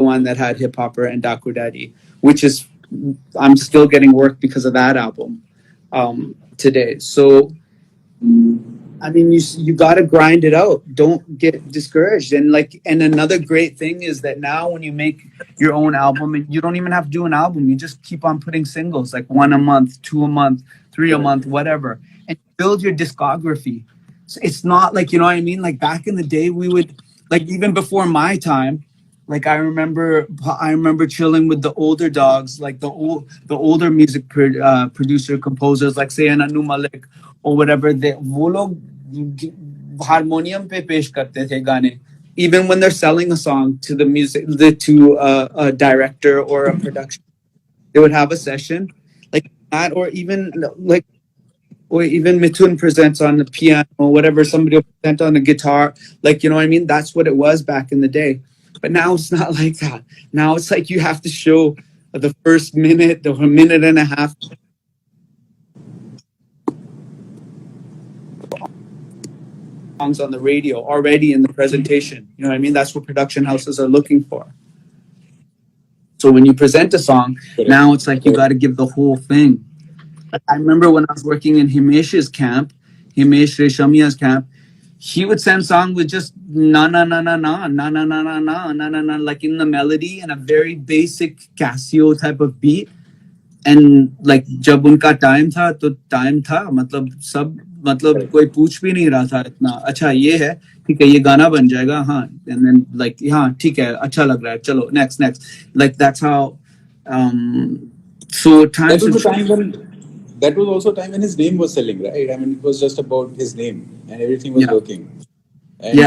one that had Hip Hopper and Daku Daddy, which is I'm still getting work because of that album today. So I mean, you got to grind it out. Don't get discouraged. And like, and another great thing is that now when you make your own album, you don't even have to do an album. You just keep on putting singles, like one a month, two a month, three a month, whatever, and build your discography. So it's not like, you know what I mean? Like back in the day, we would like even before my time. Like I remember chilling with the older dogs, like the older music producer composers, like say an Anu Malik or whatever. वो लोग harmonium पे पेश करते थे गाने, even when they're selling a song to to a director or a production. They would have a session like that, or even Mithun presents on the piano or whatever. Somebody will present on the guitar, like, you know what I mean. That's what it was back in the day. But now it's not like that. Now it's like you have to show the first minute or a minute and a half songs on the radio already in the presentation. You know what I mean? That's what production houses are looking for. So when you present a song, now it's like you got to give the whole thing. I remember when I was working in Himesh's camp, Himesh Reshamia's camp, he would send songs with just na na na na na na na na na na na na na, like in the melody and a very basic Casio type of beat. And like जब उनका time था तो time था, मतलब कोई पूछ भी नहीं रहा था इतना, अच्छा ये है, ठीक है, ये गाना बन जाएगा, हाँ, and then like हाँ ठीक है, अच्छा लग रहा है, चलो next, like that's how. So times that was also a time when his name was selling, right? I mean, it was just about his name and everything was working. And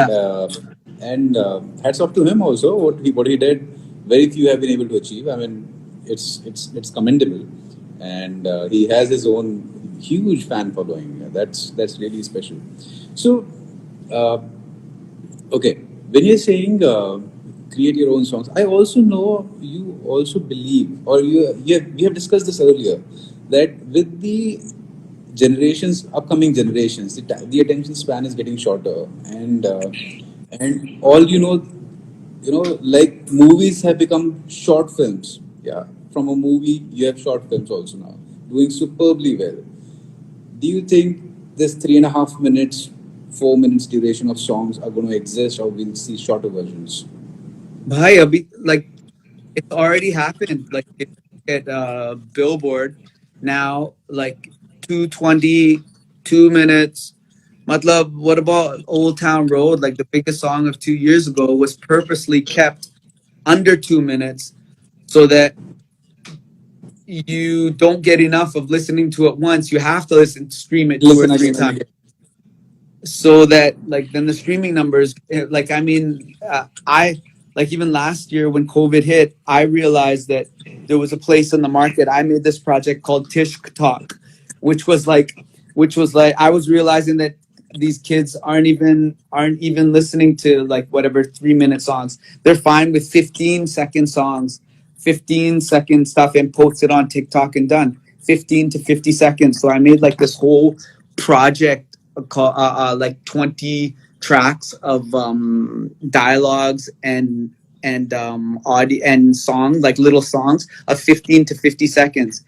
hats off to him also. What he did, very few have been able to achieve. I mean, it's commendable, and he has his own huge fan following. That's really special. So, okay, when you're saying create your own songs, I also know you also believe, or we have discussed this earlier, that with the upcoming generations, the attention span is getting shorter, and all like movies have become short films. Yeah, from a movie you have short films also now doing superbly well. Do you think this 3.5 minutes, 4 minutes duration of songs are going to exist, or we'll see shorter versions? Bhai, like it's already happened. Like at Billboard now, like 2:20, 2 minutes. Matlab, what about Old Town Road? Like the biggest song of 2 years ago was purposely kept under 2 minutes so that you don't get enough of listening to it once. You have to stream it 2 or 3 times. So that like then the streaming numbers, like I mean, I like even last year when COVID hit, I realized that there was a place in the market. I made this project called Tishk Talk, which was like I was realizing that these kids aren't even listening to like whatever 3 minute songs. They're fine with 15-second songs, 15-second stuff, and post it on TikTok and done. 15 to 50 seconds. So I made like this whole project called like 20 tracks of dialogues and audio and songs, like little songs of 15 to 50 seconds.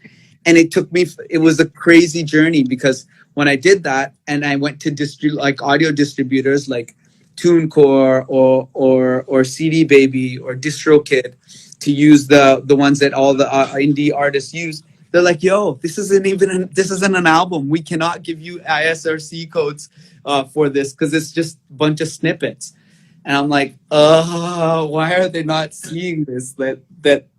And it was a crazy journey because when I did that and I went to like audio distributors like TuneCore or CD Baby or DistroKid to use the ones that all the indie artists use, they're like, yo, this isn't an album. We cannot give you ISRC codes for this because it's just a bunch of snippets. And I'm like, why are they not seeing this?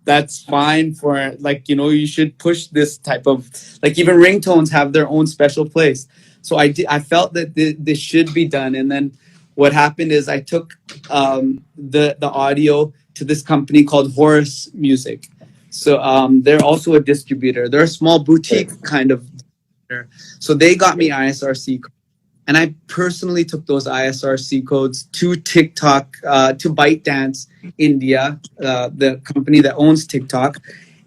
That's fine for like, you should push this type of, like even ringtones have their own special place. So I felt that this should be done. And then what happened is I took the audio to this company called Horus Music. So they're also a distributor. They're a small boutique kind of distributor. So they got me ISRC codes. And I personally took those ISRC codes to TikTok, to ByteDance India, the company that owns TikTok.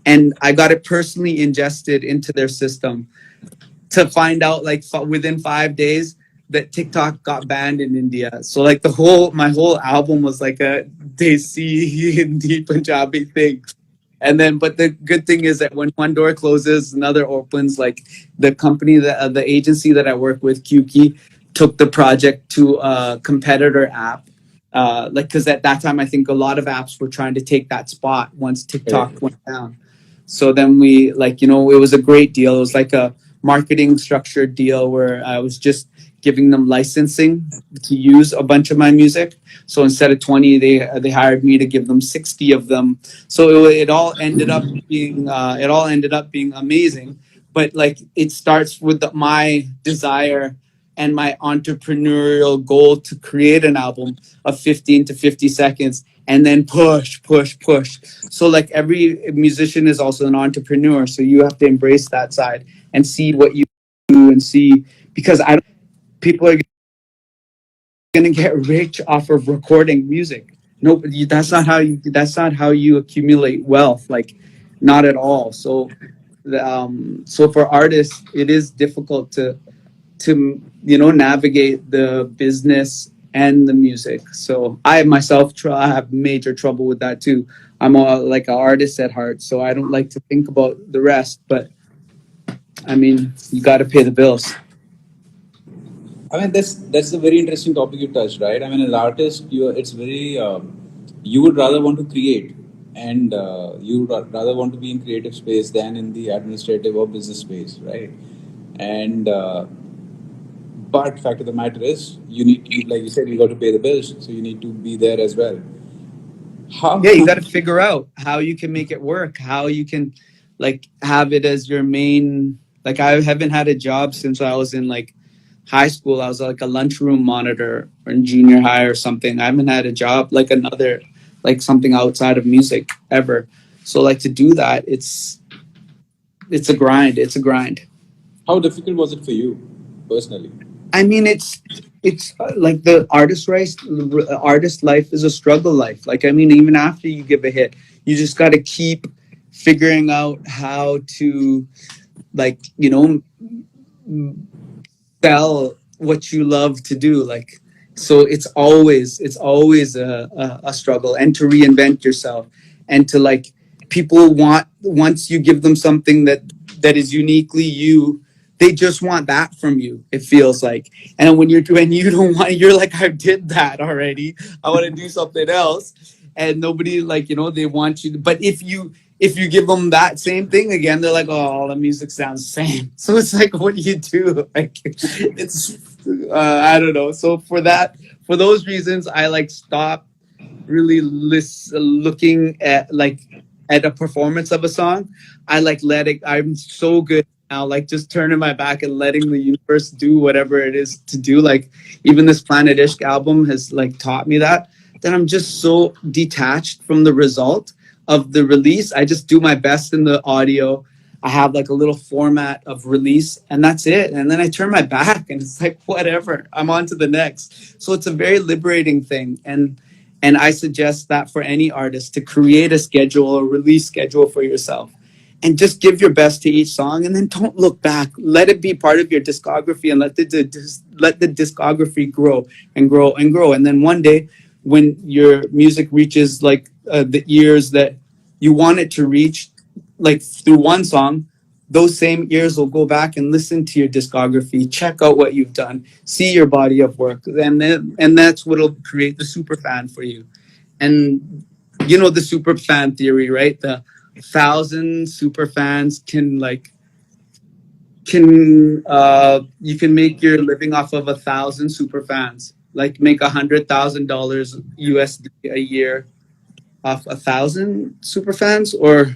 And I got it personally ingested into their system to find out, like, within 5 days, that TikTok got banned in India. So like the whole my whole album was like a Desi Hindi Punjabi thing. And then, but the good thing is that when one door closes, another opens. Like the company that the agency that I work with, QK, took the project to a competitor app. Like because at that time, I think a lot of apps were trying to take that spot once TikTok Correct. went down. So then we like, it was a great deal. It was like a marketing structured deal where I was just giving them licensing to use a bunch of my music. So instead of 20, they hired me to give them 60 of them. So it all ended up being amazing. But like it starts with my desire and my entrepreneurial goal to create an album of 15 to 50 seconds and then push, push, push. So like every musician is also an entrepreneur. So you have to embrace that side and see what you do and see because I don't people are going to get rich off of recording music. No, that's not how you accumulate wealth. Like not at all. So so for artists it is difficult to navigate the business and the music. So I myself I have major trouble with that too. I'm like an artist at heart, so I don't like to think about the rest. But I mean, you got to pay the bills. I mean, that's a very interesting topic you touched, right? I mean, as an artist, it's very you would rather want to create, and you would rather want to be in creative space than in the administrative or business space, right? And but fact of the matter is, like you said, you got to pay the bills, so you need to be there as well. How? Yeah, you got to figure out how you can make it work, how you can like have it as your main. Like I haven't had a job since I was in like high school. I was like a lunchroom monitor or in junior high or something. I haven't had a job like another like something outside of music ever. So like to do that, it's a grind. It's a grind. How difficult was it for you personally? I mean, it's like the artist life is a struggle life. Like I mean, even after you give a hit, you just got to keep figuring out how to like sell what you love to do. Like so it's always a struggle and to reinvent yourself and to like people want once you give them something that is uniquely you, they just want that from you, it feels like. And when you don't want, you're like, I did that already, I want to do something else. And nobody like they want you to, but if you give them that same thing again, they're like, oh, all the music sounds the same. So it's like, what do you do? Like, it's, I don't know. So for those reasons, I like stop really looking at like at a performance of a song. I like let it. I'm so good now, like just turning my back and letting the universe do whatever it is to do. Like even this Planet Ishq album has like taught me that I'm just so detached from the result of the release. I just do my best in the audio. I have like a little format of release and that's it. And then I turn my back and it's like, whatever, I'm on to the next. So it's a very liberating thing. And I suggest that for any artist to create a schedule, a release schedule for yourself and just give your best to each song and then don't look back. Let it be part of your discography and let the discography grow and grow and grow. And then one day when your music reaches like the ears that you want it to reach, like through one song, those same ears will go back and listen to your discography, check out what you've done, see your body of work, and that's what'll create the super fan for you. And you know the super fan theory, right? The 1,000 super fans can you can make your living off of 1,000 super fans, like make $100,000 USD a year off 1,000 super fans or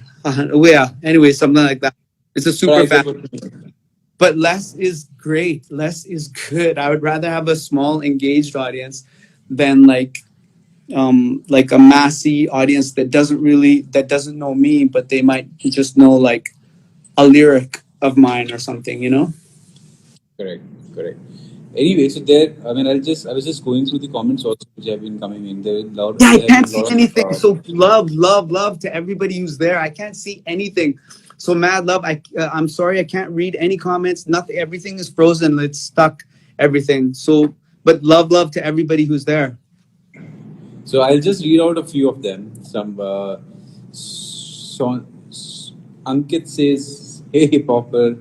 yeah, anyway, something like that. It's a But super I fan, get what you mean. but less is great. Less is good. I would rather have a small engaged audience than like a massy audience that doesn't know me, but they might just know like a lyric of mine or something. Correct, correct. Anyway, so there. I mean, I was just going through the comments also which have been coming in. Yeah, I There have been can't a see lot of. anything. So love, love, love to everybody who's there. I can't see anything. So mad love. I'm sorry, I can't read any comments. Nothing. Everything is frozen. It's stuck. everything. So, but love to everybody who's there. So I'll just read out a few of them. Some Ankit says, "Hey Popper."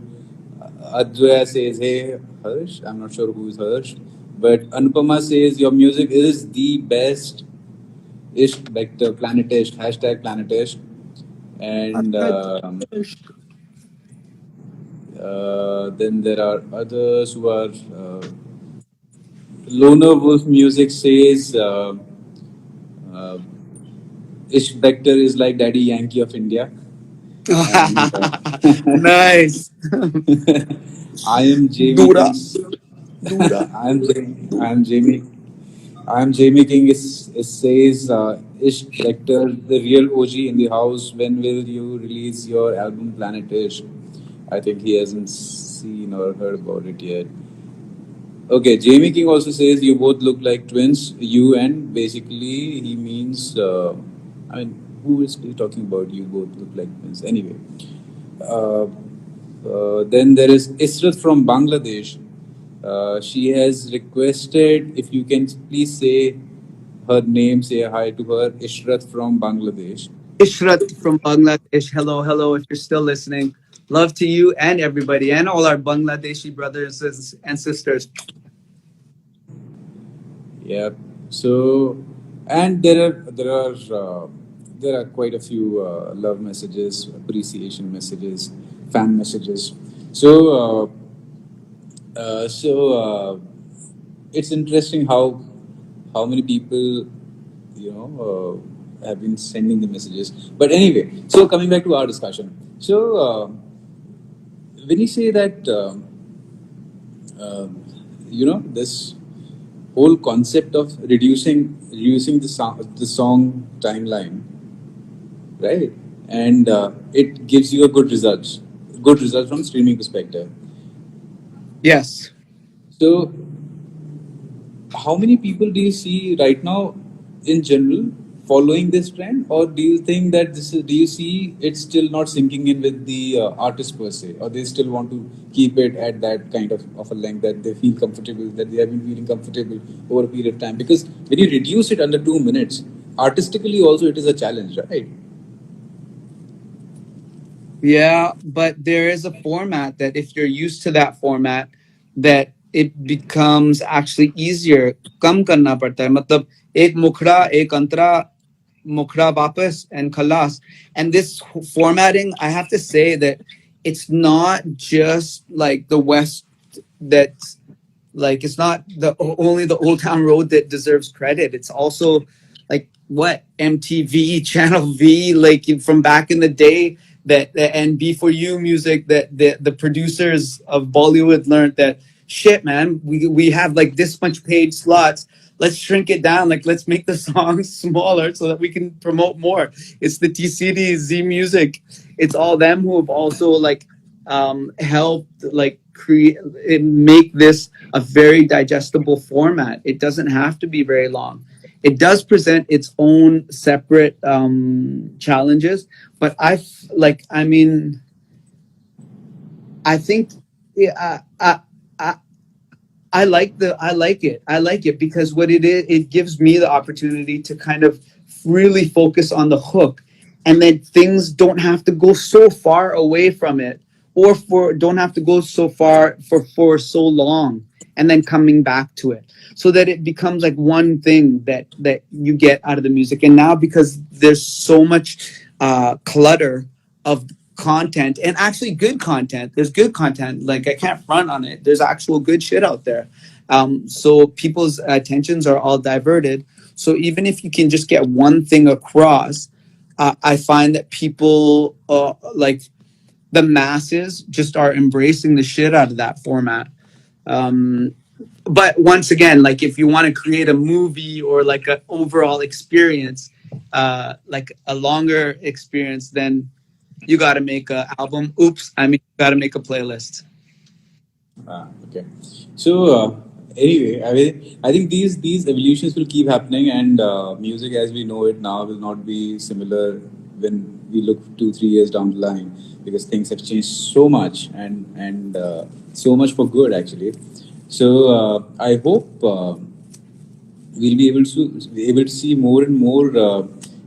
Advaya says, "Hey Harsh." I'm not sure who is Harsh, but Anupama says, "Your music is the best." Ish Bector, Planetish, hashtag Planetish. And then there are others who are Loner Wolf Music says uh, Ish Bector is like Daddy Yankee of India. And Nice. I am Jamie Dura, King. dura. I am Jamie. I am Jamie King. It says Ish Bector, the real OG in the house. When will you release your album Planet Ish? I think he hasn't seen or heard about it yet. Okay, Jamie King also says you both look like twins. You and basically he means. I mean, who is he talking about? You both look like twins. Anyway, uh, then there is Israt from Bangladesh. She has requested if you can please say her name, say hi to her. Ishrat from Bangladesh. Ishrat from Bangladesh. Hello, hello. If you're still listening, love to you and everybody, and all our Bangladeshi brothers and sisters. Yeah. So, and there are quite a few love messages, appreciation messages, fan messages. So, it's interesting how many people have been sending the messages. But anyway, so coming back to our discussion. So, when you say that this whole concept of reducing the song timeline, right? And it gives you a good result from streaming perspective. Yes. So, how many people do you see right now in general following this trend, or do you think that do you see it still not sinking in with the artist per se, or they still want to keep it at that kind of a length that they feel comfortable, that they have been feeling comfortable over a period of time? Because when you reduce it under 2 minutes, artistically also it is a challenge, right? Yeah, but there is a format that if you're used to that format, that it becomes actually easier. कम करना पड़ता है मतलब एक मुखड़ा एक अंतरा मुखड़ा वापस and khalas. And this formatting, I have to say that it's not just like the West that's like it's not the only the Old Town Road that deserves credit. It's also like what MTV, Channel V, like from back in the day that and B4U music that the producers of Bollywood learned that shit, man. We have like this much paid slots. Let's shrink it down. Like let's make the songs smaller so that we can promote more. It's the TCD, Z Music. It's all them who have also like helped like create make this a very digestible format. It doesn't have to be very long. It does present its own separate challenges, but I mean, I think yeah, I like it. I like it because what it is, it gives me the opportunity to kind of really focus on the hook, and then things don't have to go so far away from it, or for don't have to go so far for so long, and then coming back to it, so that it becomes like one thing that you get out of the music. And now because there's so much clutter of content, and actually good content, there's good content, like I can't front on it, there's actual good shit out there. So people's attentions are all diverted, so even if you can just get one thing across, I find that people like the masses just are embracing the shit out of that format. um, but once again, like if you want to create a movie or like an overall experience, like a longer experience, then you got to make an album. Oops, I mean, you got to make a playlist. Okay. So anyway, I think these evolutions will keep happening, and music as we know it now will not be similar when we look 2 3 years down the line, because things have changed so much, and so much for good actually. So I hope we'll be able to see more and more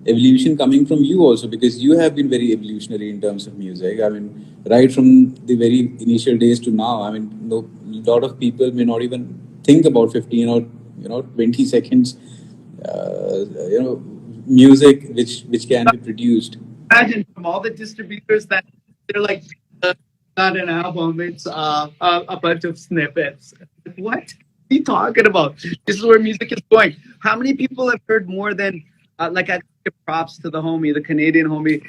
evolution coming from you also, because you have been very evolutionary in terms of music. I mean, right from the very initial days to now. I mean, no, a lot of people may not even think about 15 or 20 seconds, music which can be produced. Imagine from all the distributors that they're like, uh, not an album, it's a bunch of snippets. What are you talking about? This is where music is going. How many people have heard more than, like, I give props to the homie, the Canadian homie.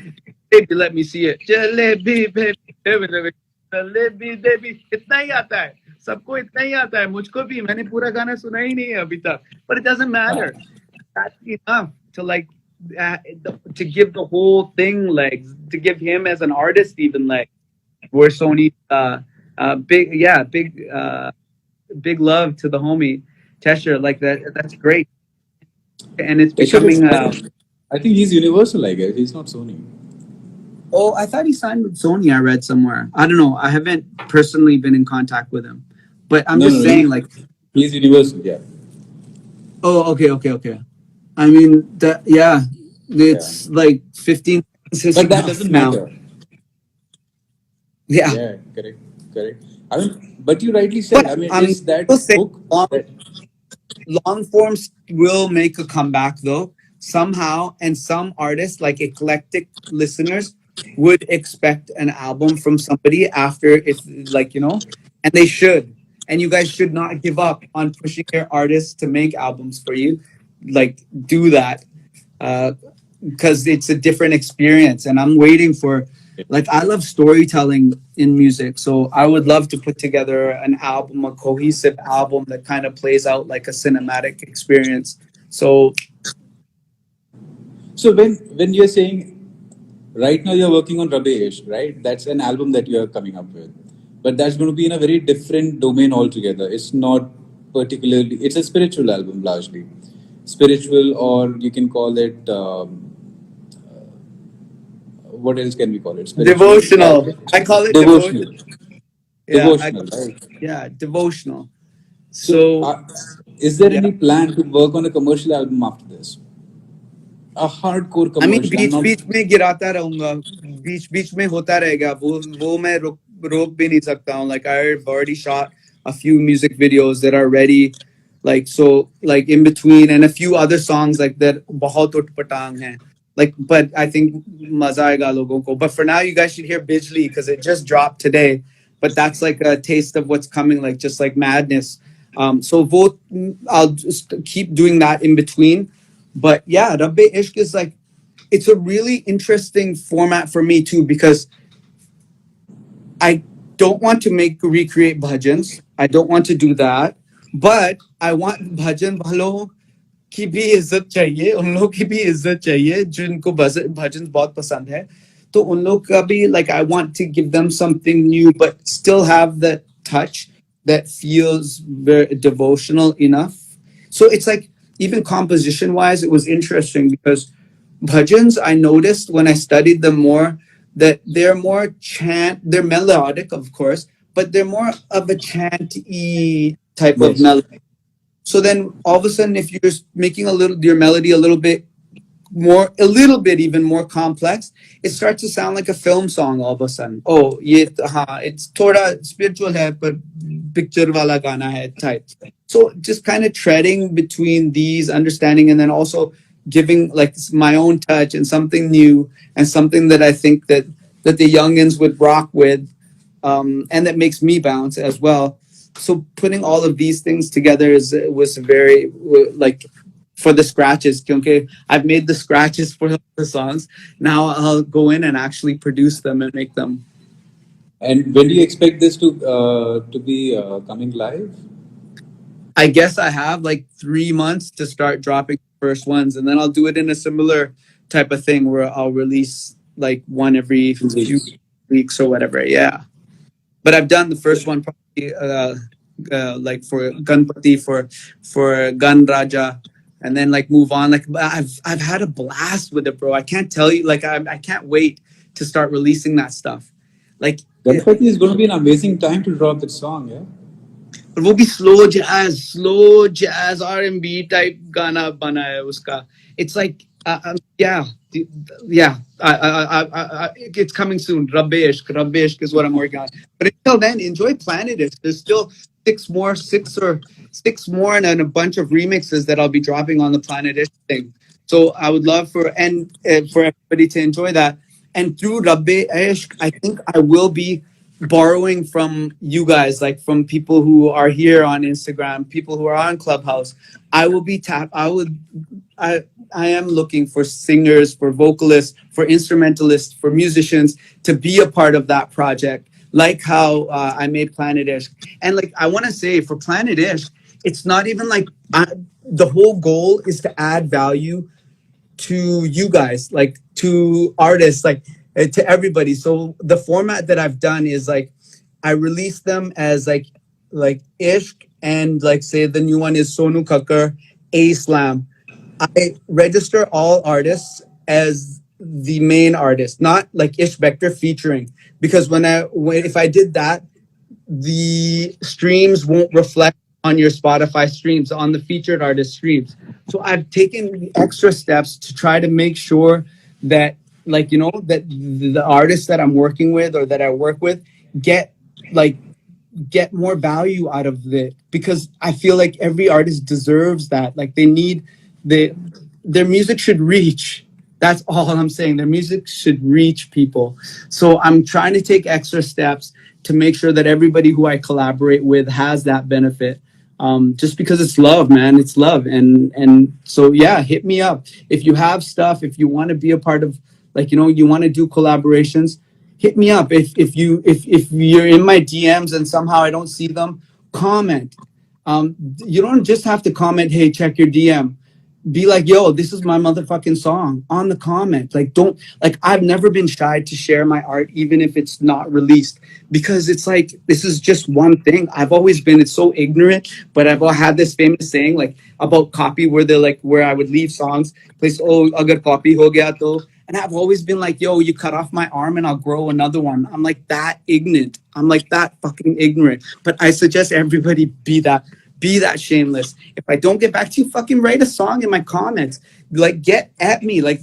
Baby, let me see it. Jalebi, baby, baby, jalebi, baby. इतना ही आता है सबको इतना ही आता है मुझको भी मैंने पूरा गाना सुना ही नहीं है अभी तक but it doesn't matter that's enough to like uh, to give the whole thing legs, to give him as an artist even legs. Where Sony, big, yeah, big love to the homie Tesher, like that. That's great, and it's Escher is, becoming. I think he's Universal, I guess. He's not Sony. Oh, I thought he signed with Sony. I read somewhere. I don't know. I haven't personally been in contact with him, but I'm No, just no, saying, like, he's Universal. Yeah, oh, okay, okay, okay. I mean, that, yeah, yeah. it's like 15 seconds is But that enough doesn't now. matter. Yeah, Yeah, correct, correct. I mean, but you rightly said. but I mean, I'm it's that still saying hook that. long forms will make a comeback though somehow, and some artists like eclectic listeners would expect an album from somebody after if like and they should, and you guys should not give up on pushing your artists to make albums for you, like do that, uh, because it's a different experience. And I'm waiting for, like, I love storytelling in music. So I would love to put together an album, a cohesive album that kind of plays out like a cinematic experience. So So when you're saying right now you're working on Rabesh, right? That's an album that you're coming up with, but that's going to be in a very different domain altogether. It's not particularly. It's a spiritual album largely, spiritual, or you can call it. What else can we call it? Spiritual, devotional. I call it devotional. devotional, Yeah, devotional, right? yeah, devotional. So, So is there yeah. any plan to work on a commercial album after this? A hardcore I mean commercial. I'm beach not. बीच में गिराता रहूंगा, बीच बीच में होता रहेगा वो मैं रोक भी नहीं सकता हूँ. Like I've already shot a few music videos that are ready, like so, like in between, and a few other songs like that बहुत उटपटांग हैं. Like, but I think मजा आएगा लोगों को. But for now, you guys should hear Bijli because it just dropped today. But that's like a taste of what's coming, like just like madness. So both, I'll just keep doing that in between. But yeah, Rabbe Ishq is like, it's a really interesting format for me too, because I don't want to make recreate bhajans. I don't want to do that. But I want bhajan bhalo की भी इज्जत चाहिए, उन लोग की भी इज्जत चाहिए जिनको भजन बहुत पसंद है. तो उन लोग का भी, like, I want to give them something new but still have that touch that feels very devotional enough. So it's like, even composition wise, it was interesting because bhajans, I noticed when I studied them more, that they're more chant, they're melodic, of course, but they're more of a chant-y type of Yes. melody. So then all of a sudden, if you're making a little your melody a little bit more, a little bit even more complex, it starts to sound like a film song all of a sudden. Oh, ye, it's thoda spiritual hai, but picture wala gana hai type. So just kind of treading between these understanding, and then also giving like my own touch and something new and something that I think that the youngins would rock with, and that makes me bounce as well. So putting all of these things together is was very like for the scratches. Okay, I've made the scratches for the songs. Now I'll go in and actually produce them and make them. And when do you expect this to be coming live? I guess I have like 3 months to start dropping the first ones, and then I'll do it in a similar type of thing where I'll release like one every 2 few weeks. weeks or whatever. Yeah, but I've done the first one probably like for Ganpati, for Gan Raja, and then like move on. Like I've had a blast with it, bro. I can't tell you. Like I can't wait to start releasing that stuff. Like, Ganpati is going to be an amazing time to drop that song, yeah? और वो भी slow jazz R&B type गाना बना है उसका. It's like yeah, yeah. It's coming soon. Rabbe Ishq is what I'm working on. But until then, enjoy Planet Ishq. There's still six more, and then a bunch of remixes that I'll be dropping on the Planet Ishq thing. So I would love for everybody to enjoy that. And through Rabbe Ishq, I think I will be borrowing from you guys, like from people who are here on Instagram, people who are on Clubhouse. I will be tap. I I am looking for singers, for vocalists, for instrumentalists, for musicians to be a part of that project. Like how I made Planet Ishq, and like I want to say for Planet Ishq, it's not even like the whole goal is to add value to you guys, like to artists, like to everybody. So the format that I've done is like I release them as like Ishq, and like say the new one is Sonu Kakkar, A Slam. I register all artists as the main artist, not like Ish Bector featuring. Because if I did that, the streams won't reflect on your Spotify streams, on the featured artist streams. So I've taken the extra steps to try to make sure that, like, that the artists that I'm working with or that I work with get like get more value out of it, because I feel like every artist deserves that. Like they need the their music should reach. That's all I'm saying. Their music should reach people. So I'm trying to take extra steps to make sure that everybody who I collaborate with has that benefit. Just because it's love, man. It's love. And so yeah, hit me up. If you have stuff, if you want to be a part of, like, you want to do collaborations, hit me up. If you're in my DMs and somehow I don't see them, comment. You don't just have to comment, hey, check your DM. Be like, yo, this is my motherfucking song on the comment. Like, don't, like, I've never been shy to share my art, even if it's not released, because it's like, this is just one thing. I've always been, it's so ignorant, but I've had this famous saying, like, about copy, where they're like, where I would leave songs, place, oh, agar copy ho gaya to. And I've always been like, yo, you cut off my arm and I'll grow another one. I'm like that ignorant. I'm like that fucking ignorant. But I suggest everybody be that shameless. If I don't get back to you, fucking write a song in my comments. Like, get at me. Like,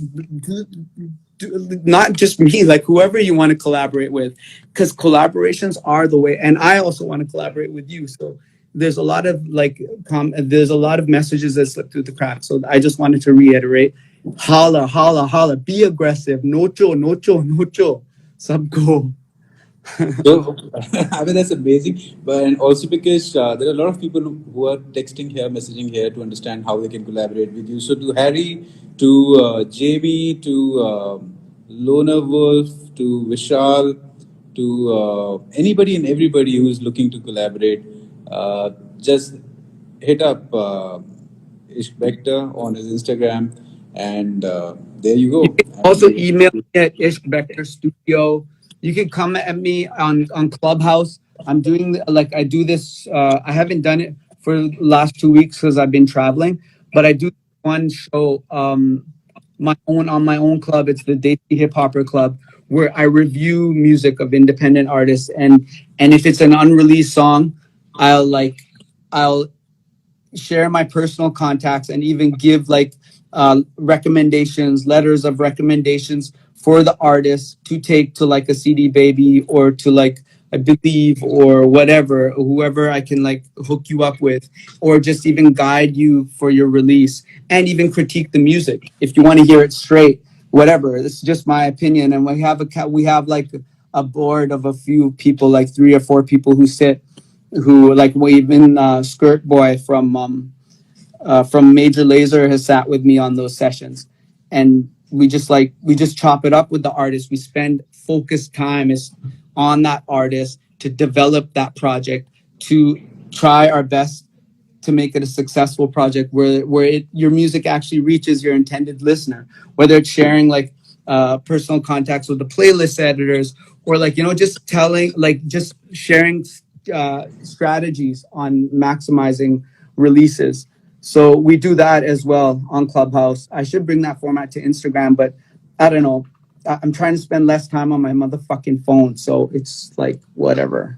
not just me, like whoever you want to collaborate with, because collaborations are the way. And I also want to collaborate with you. So there's a lot of there's a lot of messages that slip through the cracks. So I just wanted to reiterate: holla, holla, holla, be aggressive, nocho, nocho, nocho, sabko. So, I mean, that's amazing. But and also because there are a lot of people who are texting here, messaging here to understand how they can collaborate with you. So, to Harry, to JB, to Lona Wolf, to Vishal, to anybody and everybody who is looking to collaborate, just hit up Bector on his Instagram, and there you You go. can I also mean, email me at Bector Studio. You can come at me on Clubhouse. I'm doing, like, I do this. I haven't done it for the last 2 weeks because I've been traveling, but I do one show my own on my own club. It's the Desi Hip Hopper Club, where I review music of independent artists, and if it's an unreleased song, I'll like I'll share my personal contacts and even give like recommendations, letters of recommendations for the artist to take to like a CD Baby or to like I believe or whatever, whoever I can like hook you up with, or just even guide you for your release and even critique the music if you want to hear it straight. Whatever, this is just my opinion, and we have like a board of a few people, like 3 or 4 people who sit, who like even Skirt Boy from Major Lazer has sat with me on those sessions, and we just chop it up with the artist. We spend focused time is on that artist to develop that project, to try our best to make it a successful project where your music actually reaches your intended listener, whether it's sharing like personal contacts with the playlist editors, or like just telling, like just sharing strategies on maximizing releases. So we do that as well on Clubhouse. I should bring that format to Instagram, but I don't know. I'm trying to spend less time on my motherfucking phone, so it's like whatever.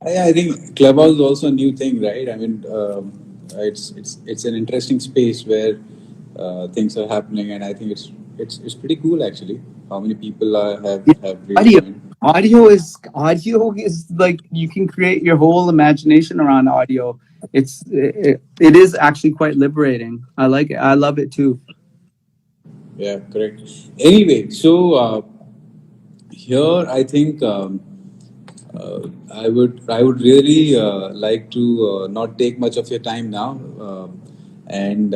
I think Clubhouse is also a new thing, right? I mean, it's an interesting space where things are happening, and I think it's pretty cool actually. How many people Yeah, have really audio. joined? Audio is like you can create your whole imagination around audio. It is actually quite liberating. I like it. I love it too. Yeah, correct. Anyway, so here I think. I would really like to not take much of your time now, and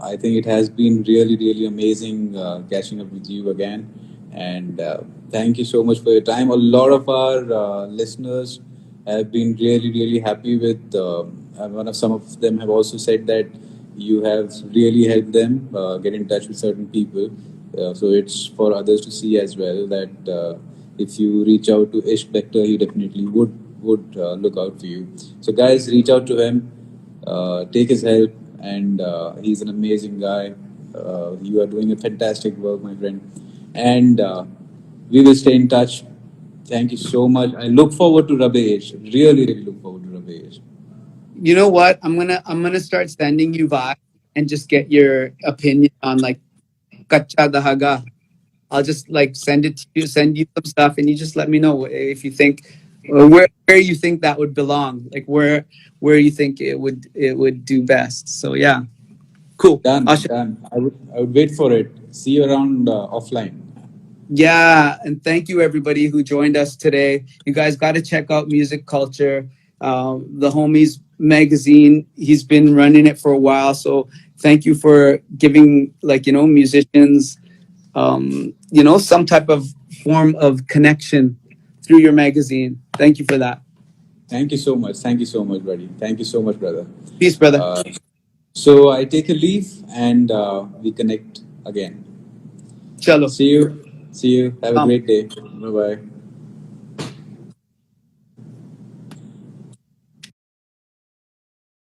I think it has been really amazing catching up with you again. And thank you so much for your time. A lot of our listeners have been really happy with. One of some of them have also said that you have really helped them get in touch with certain people. So it's for others to see as well that if you reach out to Bector, he definitely would look out for you. So guys, reach out to him, take his help, and he's an amazing guy. You are doing a fantastic work, my friend, and we will stay in touch. Thank you so much. I look forward to Rabesh. Really look forward to Rabesh. You know what? I'm gonna start sending you vibes and just get your opinion on like kacha dahaga. I'll just like send it to you, send you some stuff, and you just let me know if you think where you think that would belong, like where you think it would do best. So yeah, cool. Done. I would wait for it. See you around offline. Yeah, and thank you everybody who joined us today. You guys got to check out Music Culture, the Homies magazine. He's been running it for a while, so thank you for giving like musicians some type of form of connection through your magazine. Thank you for that. Thank you so much. Thank you so much, buddy. Thank you so much, brother. Peace, brother. Uh, so I take a leave and we connect again. Chalo. See you. See you. Have a Um, great day. Bye bye.